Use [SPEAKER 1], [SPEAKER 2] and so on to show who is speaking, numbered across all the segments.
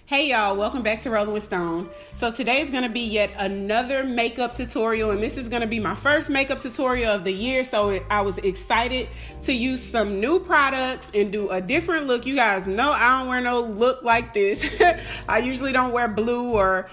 [SPEAKER 1] Hey y'all, welcome back to Rolling with Stone. So today is going to be yet another makeup tutorial, and this is going to be my first makeup tutorial of the year. So I was excited to use some new products and do a different look. You guys know I don't wear no look like this. I usually don't wear blue or,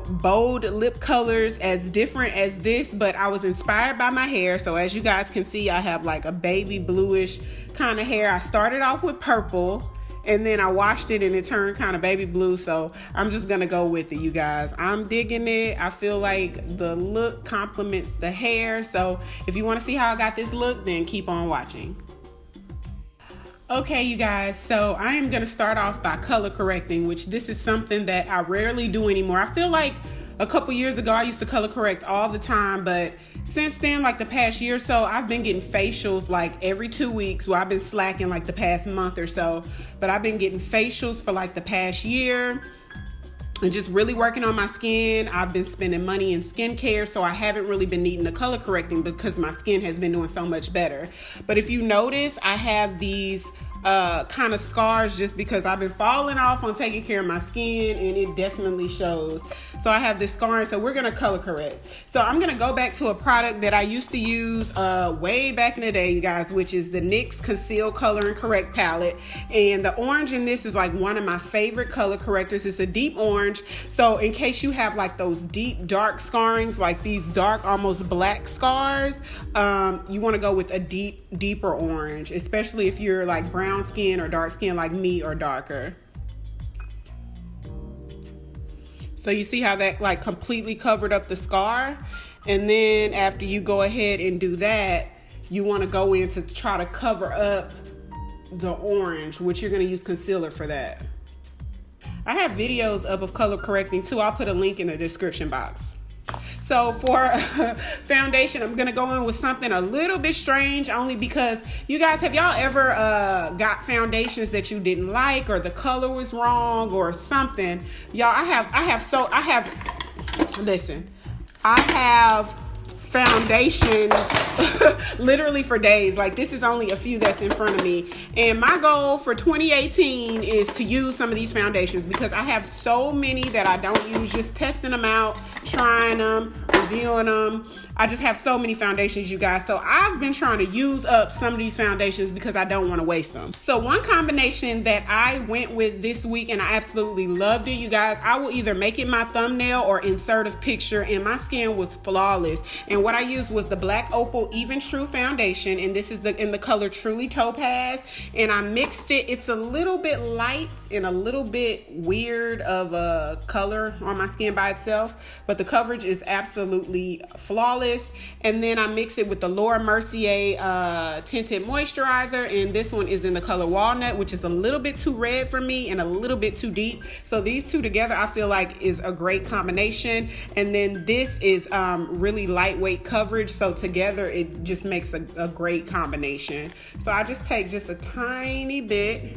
[SPEAKER 1] bold lip colors as different as this, but I was inspired by my hair. So as you guys can see, I have like a baby bluish kind of hair. I started off with purple, and then I washed it and it turned kind of baby blue. So I'm just going to go with it, you guys. I'm digging it. I feel like the look complements the hair. So if you want to see how I got this look, then keep on watching. Okay, you guys, so I am going to start off by color correcting, which this is something that I rarely do anymore. I feel like a couple years ago, I used to color correct all the time, but since then, like the past year or so, I've been getting facials like every 2 weeks. Well, I've been slacking like the past month or so, but I've been getting facials for like the past year and just really working on my skin. I've been spending money in skincare, so I haven't really been needing the color correcting because my skin has been doing so much better. But if you notice, I have these kind of scars just because I've been falling off on taking care of my skin, and it definitely shows. So I have this scar, so we're gonna color correct. So I'm gonna go back to a product that I used to use way back in the day, you guys, which is the NYX Conceal Color and Correct palette. And the orange in this is like one of my favorite color correctors. It's a deep orange. So in case you have like those deep dark scarrings, like these dark almost black scars, you want to go with a deeper orange, especially if you're like brown skin or dark skin like me or darker. So you see how that like completely covered up the scar? And then after you go ahead and do that, you want to go in to try to cover up the orange, which you're going to use concealer for that. I have videos up of color correcting too. I'll put a link in the description box. So for foundation, I'm going to go in with something a little bit strange, only because you guys, have y'all ever got foundations that you didn't like, or the color was wrong or something? Y'all, I have foundations literally for days. Like, this is only a few that's in front of me, and my goal for 2018 is to use some of these foundations because I have so many that I don't use, just testing them out, trying them, reviewing them. I just have so many foundations, you guys. So I've been trying to use up some of these foundations because I don't want to waste them. So one combination that I went with this week, and I absolutely loved it, you guys, I will either make it my thumbnail or insert a picture, and my skin was flawless. And what I used was the Black Opal Even True foundation, and this is in the color Truly Topaz, and I mixed it. It's a little bit light and a little bit weird of a color on my skin by itself, but the coverage is absolutely flawless. And then I mix it with the Laura Mercier tinted moisturizer, and this one is in the color Walnut, which is a little bit too red for me and a little bit too deep. So these two together I feel like is a great combination. And then this is really lightweight coverage, so together it just makes a great combination. So I just take just a tiny bit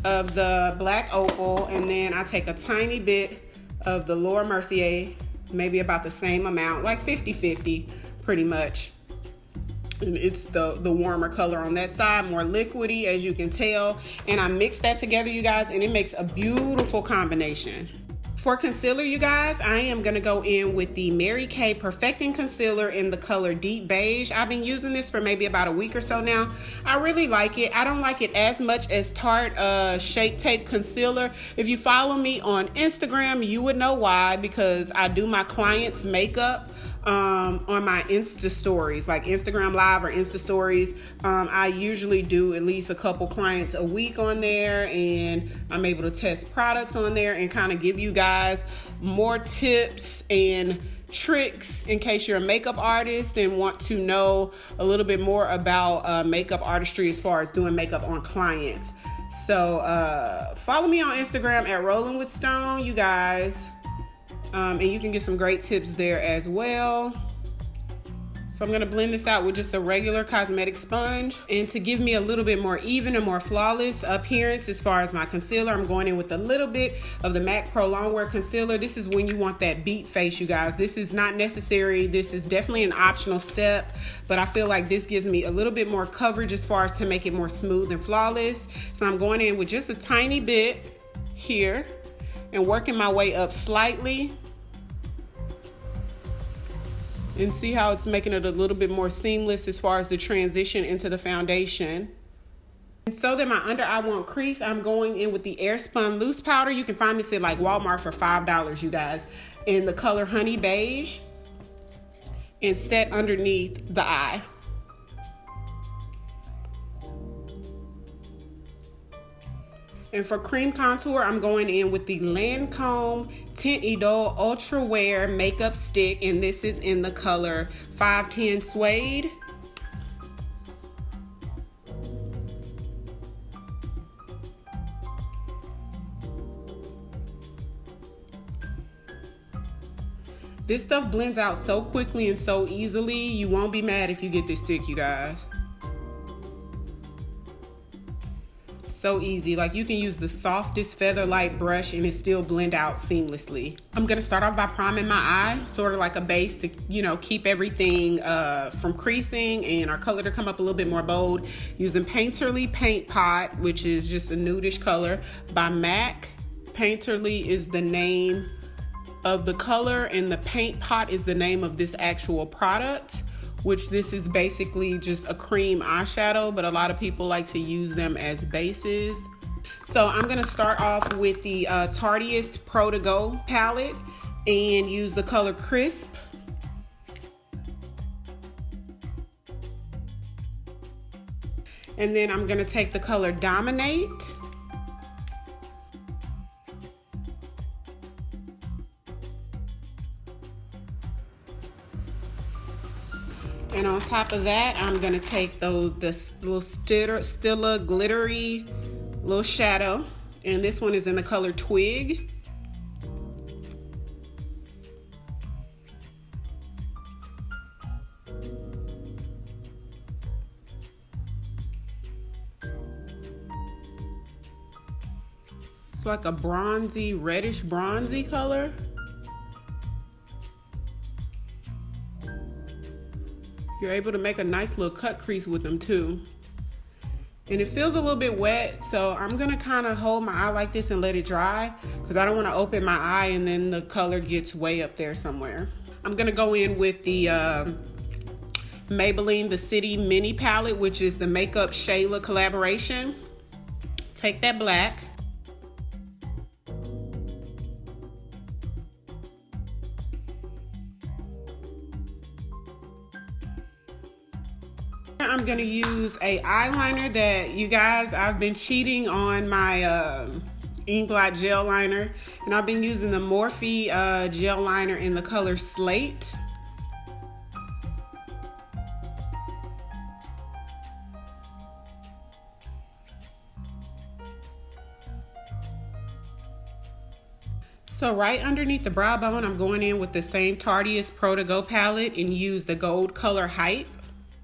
[SPEAKER 1] of the Black Opal, and then I take a tiny bit of the Laura Mercier, maybe about the same amount, like 50-50 pretty much. And it's the warmer color on that side, more liquidy, as you can tell. And I mix that together, you guys, and it makes a beautiful combination. For concealer, you guys, I am going to go in with the Mary Kay Perfecting Concealer in the color Deep Beige. I've been using this for maybe about a week or so now. I really like it. I don't like it as much as Tarte Shape Tape Concealer. If you follow me on Instagram, you would know why, because I do my clients' makeup on my Insta stories, like Instagram Live or Insta stories. I usually do at least a couple clients a week on there, and I'm able to test products on there and kind of give you guys more tips and tricks in case you're a makeup artist and want to know a little bit more about makeup artistry as far as doing makeup on clients. So follow me on Instagram at Rolling with Stone, you guys. And you can get some great tips there as well. So I'm gonna blend this out with just a regular cosmetic sponge. And to give me a little bit more even and more flawless appearance as far as my concealer, I'm going in with a little bit of the MAC Pro Longwear Concealer. This is when you want that beat face, you guys. This is not necessary. This is definitely an optional step, but I feel like this gives me a little bit more coverage as far as to make it more smooth and flawless. So I'm going in with just a tiny bit here and working my way up slightly. And see how it's making it a little bit more seamless as far as the transition into the foundation. And so that my under eye won't crease, I'm going in with the Airspun Loose Powder. You can find this at like Walmart for $5, you guys, in the color Honey Beige, and set underneath the eye. And for cream contour, I'm going in with the Lancome Teint Idole Ultra Wear Makeup Stick, and this is in the color 510 Suede. This stuff blends out so quickly and so easily. You won't be mad if you get this stick, you guys. So easy. Like, you can use the softest feather light brush and it still blend out seamlessly. I'm gonna start off by priming my eye, sort of like a base to, you know, keep everything from creasing and our color to come up a little bit more bold, using Painterly Paint Pot, which is just a nudish color by MAC. Painterly is the name of the color and the Paint Pot is the name of this actual product, which this is basically just a cream eyeshadow, but a lot of people like to use them as bases. So I'm gonna start off with the Tarteist Pro To Go palette and use the color Crisp. And then I'm gonna take the color Dominate. And on top of that, I'm gonna take this little Stila glittery little shadow, and this one is in the color Twig. It's like a bronzy, reddish bronzy color. You're able to make a nice little cut crease with them too. And it feels a little bit wet, so I'm gonna kind of hold my eye like this and let it dry, because I don't want to open my eye and then the color gets way up there somewhere. I'm gonna go in with the Maybelline The City Mini Palette, which is the Makeup Shayla collaboration. Take that black. I'm gonna use a eyeliner that, you guys, I've been cheating on my Inglot gel liner, and I've been using the Morphe gel liner in the color Slate. So right underneath the brow bone, I'm going in with the same Tarteist Pro To Go palette and use the gold color Hype.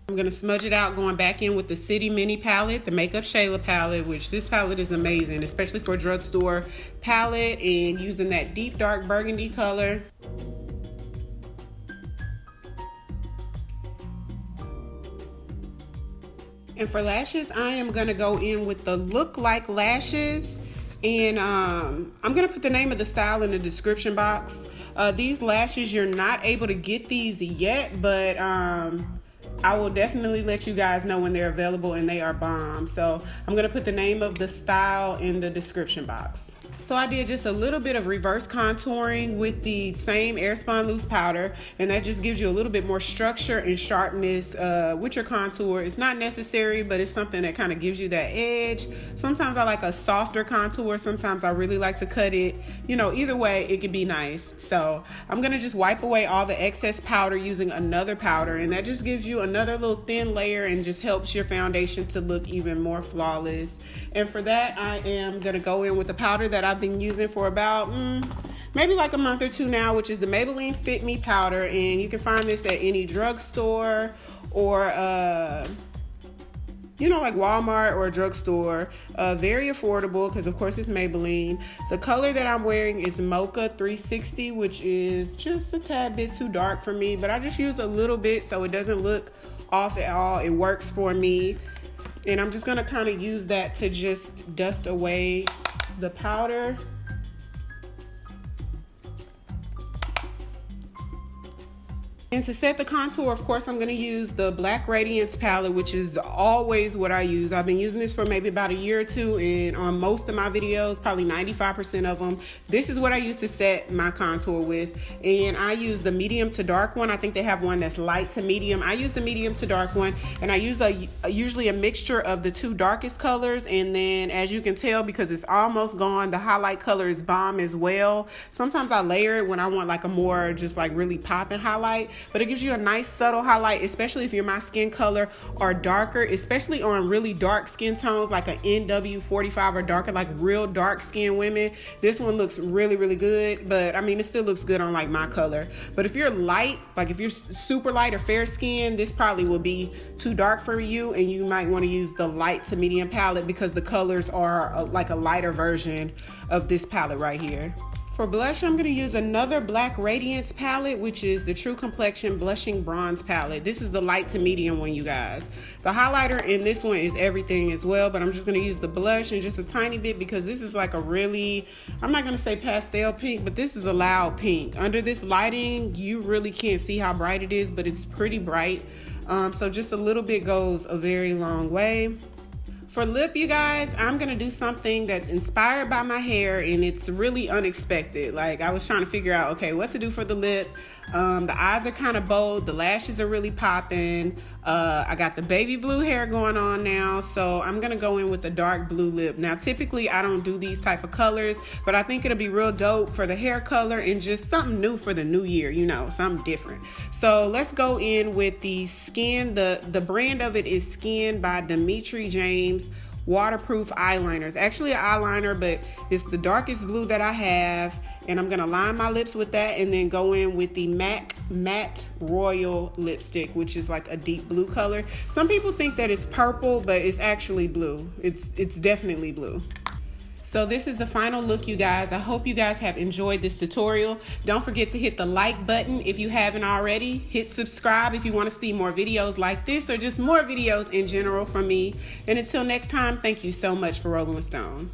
[SPEAKER 1] I'm gonna smudge it out, going back in with the City Mini palette, the Makeup Shayla palette, which this palette is amazing, especially for a drugstore palette, and using that deep dark burgundy color. And for lashes, I am gonna go in with the Look Like lashes, and I'm gonna put the name of the style in the description box. These lashes, you're not able to get these yet, but I will definitely let you guys know when they're available, and they are bomb. So I'm gonna put the name of the style in the description box. So I did just a little bit of reverse contouring with the same Airspun Loose Powder, and that just gives you a little bit more structure and sharpness with your contour. It's not necessary, but it's something that kind of gives you that edge. Sometimes I like a softer contour, sometimes I really like to cut it. You know, either way, it could be nice. So I'm gonna just wipe away all the excess powder using another powder, and that just gives you another little thin layer and just helps your foundation to look even more flawless. And for that, I am gonna go in with the powder that I've been using for about maybe like a month or two now, which is the Maybelline Fit Me powder, and you can find this at any drugstore or you know, like Walmart or a drugstore. Very affordable because of course it's Maybelline. The color that I'm wearing is Mocha 360, which is just a tad bit too dark for me, but I just use a little bit so it doesn't look off at all. It works for me. And I'm just gonna kind of use that to just dust away the powder. And to set the contour, of course, I'm going to use the Black Radiance palette, which is always what I use. I've been using this for maybe about a year or two, and on most of my videos, probably 95% of them, this is what I use to set my contour with. And I use the medium to dark one. I think they have one that's light to medium. I use the medium to dark one, and I use usually a mixture of the two darkest colors. And then, as you can tell, because it's almost gone, the highlight color is bomb as well. Sometimes I layer it when I want like a more just like really popping highlight. But it gives you a nice subtle highlight, especially if you're my skin color or darker, especially on really dark skin tones like an NW45 or darker, like real dark skin women. This one looks really, really good, but I mean, it still looks good on like my color. But if you're light, like if you're super light or fair skin, this probably will be too dark for you, and you might want to use the light to medium palette because the colors are like a lighter version of this palette right here. For blush, I'm going to use another Black Radiance palette, which is the True Complexion Blushing Bronze palette. This is the light to medium one, you guys. The highlighter in this one is everything as well, but I'm just going to use the blush and just a tiny bit because this is like a really, I'm not going to say pastel pink, but this is a loud pink. Under this lighting, you really can't see how bright it is, but it's pretty bright. So just a little bit goes a very long way. For lip, you guys, I'm going to do something that's inspired by my hair, and it's really unexpected. Like, I was trying to figure out, okay, what to do for the lip. The eyes are kind of bold. The lashes are really popping. I got the baby blue hair going on now, so I'm going to go in with the dark blue lip. Now, typically, I don't do these type of colors, but I think it'll be real dope for the hair color and just something new for the new year, you know, something different. So let's go in with the Skin. The brand of it is Skin by Dimitri James waterproof eyeliner. It's actually an eyeliner, but it's the darkest blue that I have, and I'm gonna line my lips with that and then go in with the MAC Matte Royal lipstick, which is like a deep blue color. Some people think that it's purple, but it's actually blue. It's definitely blue. So this is the final look, you guys. I hope you guys have enjoyed this tutorial. Don't forget to hit the like button if you haven't already. Hit subscribe if you want to see more videos like this or just more videos in general from me. And until next time, thank you so much for rolling with Stone.